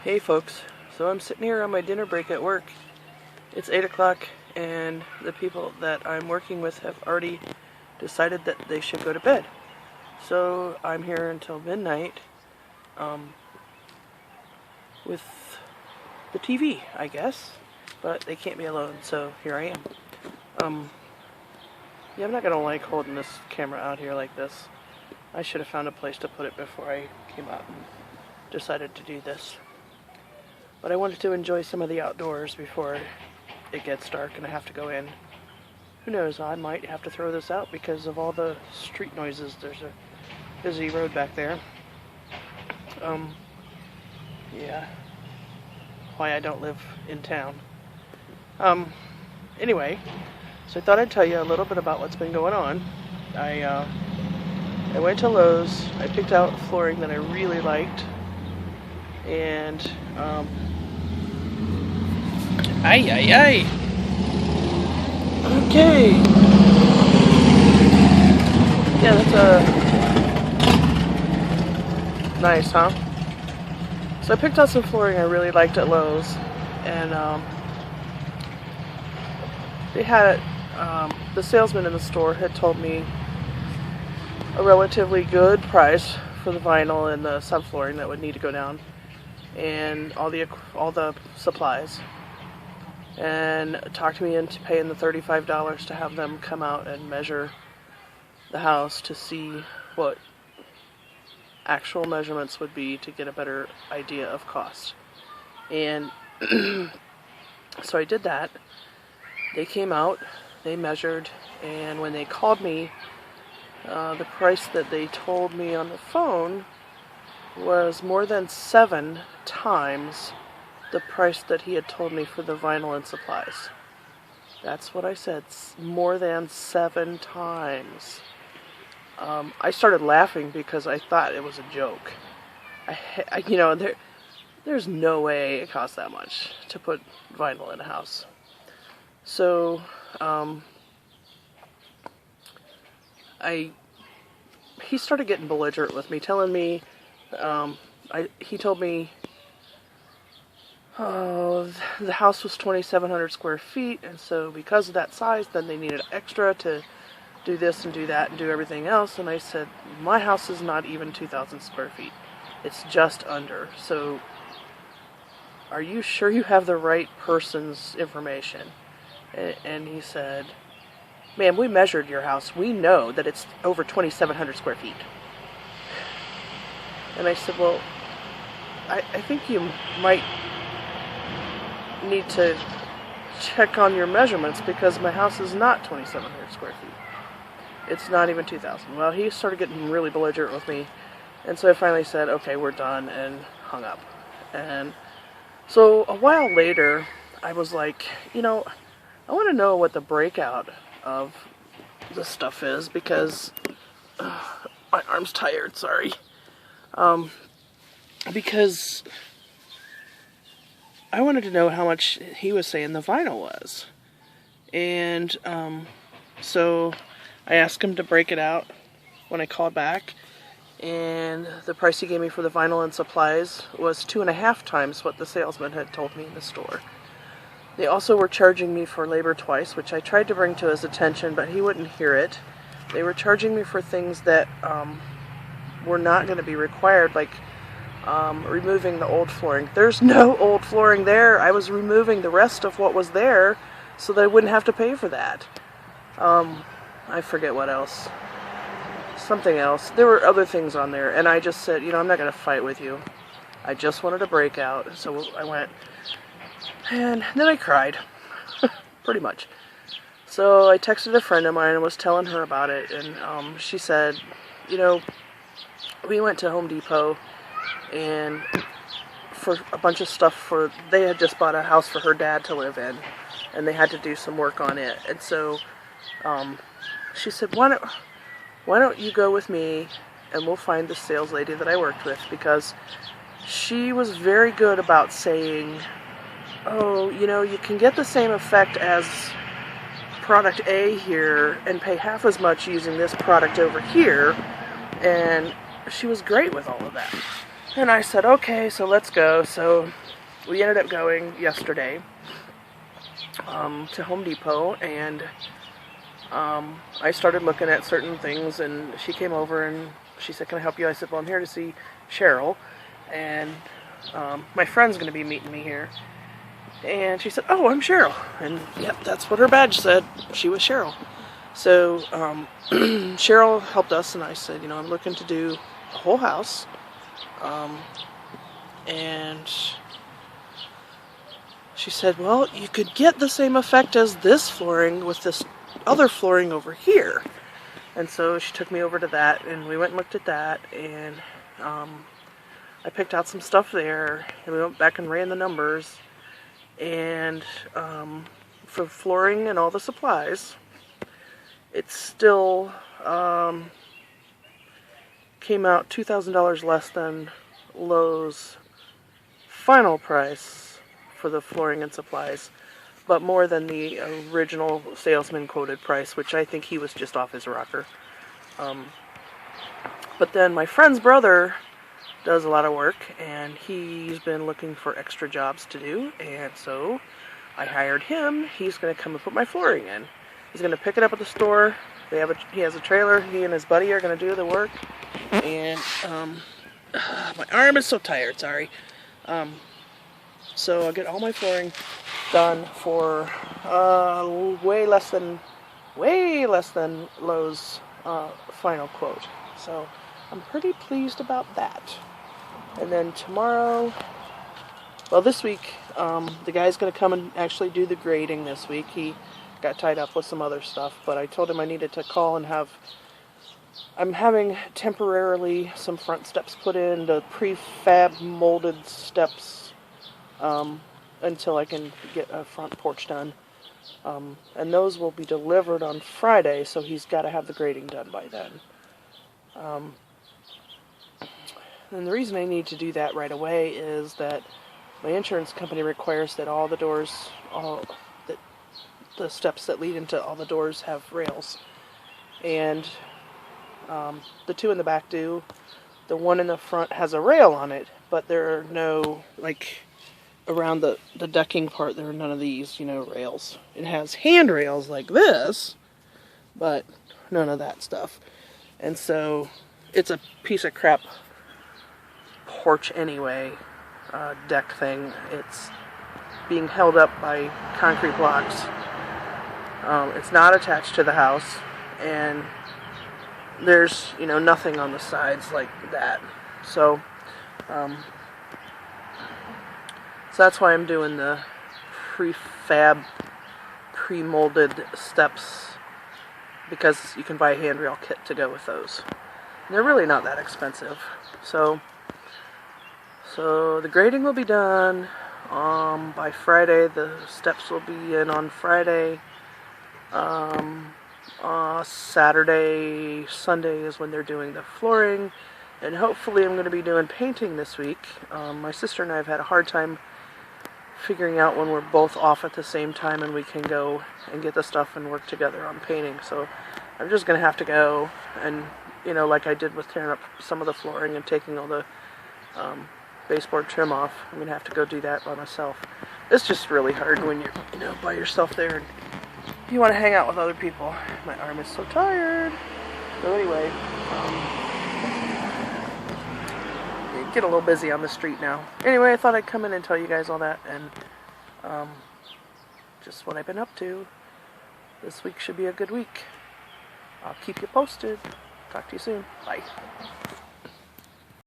Hey folks, so I'm sitting here on my dinner break at work. It's 8 o'clock and the people that I'm working with have already decided that they should go to bed. So I'm here until midnight with the TV, I guess. But they can't be alone, so here I am. Yeah, I'm not gonna like holding this camera out here like this. I should have found a place to put it before I came out and decided to do this. But I wanted to enjoy some of the outdoors before it gets dark and I have to go in. Who knows, I might have to throw this out because of all the street noises. There's a busy road back there. Yeah. Why I don't live in town. Anyway, so I thought I'd tell you a little bit about what's been going on. I went to Lowe's, I picked out flooring that I really liked, and, ay. Okay. Yeah, that's nice, huh? So I picked out some flooring I really liked at Lowe's, and, they had it, the salesman in the store had told me a relatively good price for the vinyl and the subflooring that would need to go down, and all the supplies, and talked me into paying the $35 to have them come out and measure the house to see what actual measurements would be to get a better idea of cost. And so I did that. They came out, they measured, and when they called me, the price that they told me on the phone was more than 7 times the price that he had told me for the vinyl and supplies. That's what I said, more than 7 times. I started laughing because I thought it was a joke. There's no way it costs that much to put vinyl in a house. So, he started getting belligerent with me, telling me, he told me, the house was 2,700 square feet, and so because of that size, then they needed extra to do this and do that and do everything else. And I said, my house is not even 2,000 square feet. It's just under. So, are you sure you have the right person's information? And he said, ma'am, we measured your house. We know that it's over 2,700 square feet. And I said, well, I think you might need to check on your measurements because my house is not 2,700 square feet. It's not even 2,000. Well, he started getting really belligerent with me. And so I finally said, okay, we're done, and hung up. And so a while later, I was like, I want to know what the breakout of this stuff is because my arm's tired, sorry. Because I wanted to know how much he was saying the vinyl was. And so I asked him to break it out when I called back, and the price he gave me for the vinyl and supplies was 2.5 times what the salesman had told me in the store. They also were charging me for labor twice, which I tried to bring to his attention, but he wouldn't hear it. They were charging me for things that were not going to be required, like removing the old flooring. There's no old flooring there. I was removing the rest of what was there so that I wouldn't have to pay for that. I forget what else. Something else. There were other things on there, and I just said, I'm not going to fight with you. I just wanted a breakout, so I went. And then I cried, pretty much. So I texted a friend of mine and was telling her about it, and she said, we went to Home Depot and for a bunch of stuff they had just bought a house for her dad to live in, and they had to do some work on it. And so she said, why don't you go with me and we'll find the sales lady that I worked with, because she was very good about saying, oh, you can get the same effect as product A here and pay half as much using this product over here. And she was great with all of that. And I said, okay, so let's go. So we ended up going yesterday to Home Depot, and I started looking at certain things, and she came over and she said, can I help you? I said, well, I'm here to see Cheryl, and my friend's going to be meeting me here. And she said, oh, I'm Cheryl. And yep, that's what her badge said. She was Cheryl. So Cheryl helped us, and I said, I'm looking to do a whole house. And she said, well, you could get the same effect as this flooring with this other flooring over here. And so she took me over to that, and we went and looked at that, and I picked out some stuff there, and we went back and ran the numbers. And for flooring and all the supplies, it still came out $2,000 less than Lowe's final price for the flooring and supplies, but more than the original salesman quoted price, which I think he was just off his rocker. But then my friend's brother does a lot of work, and he's been looking for extra jobs to do, and so I hired him. He's going to come and put my flooring in. He's going to pick it up at the store. He has a trailer. He and his buddy are going to do the work, and my arm is so tired, sorry. So I'll get all my flooring done for way less than Lowe's final quote. So I'm pretty pleased about that. And then tomorrow, well, this week, the guy's going to come and actually do the grading this week. He got tied up with some other stuff, but I told him I needed to call and I'm having temporarily some front steps put in, the prefab molded steps, until I can get a front porch done. And those will be delivered on Friday, so he's got to have the grading done by then. And the reason I need to do that right away is that my insurance company requires that all the doors, the steps that lead into all the doors have rails. And the two in the back do. The one in the front has a rail on it, but there are no, around the decking part, there are none of these, rails. It has handrails like this, but none of that stuff. And so it's a piece of crap porch anyway, deck thing. It's being held up by concrete blocks. It's not attached to the house, and there's nothing on the sides like that. So that's why I'm doing the prefab, pre-molded steps, because you can buy a handrail kit to go with those. And they're really not that expensive. So the grading will be done by Friday. The steps will be in on Friday. Saturday, Sunday is when they're doing the flooring. And hopefully I'm going to be doing painting this week. My sister and I have had a hard time figuring out when we're both off at the same time and we can go and get the stuff and work together on painting. So I'm just going to have to go and, like I did with tearing up some of the flooring and taking all the baseboard trim off, I'm going to have to go do that by myself. It's just really hard when you're, by yourself there and you want to hang out with other people. My arm is so tired. So anyway, get a little busy on the street now. Anyway, I thought I'd come in and tell you guys all that, and just what I've been up to. This week should be a good week. I'll keep you posted. Talk to you soon. Bye.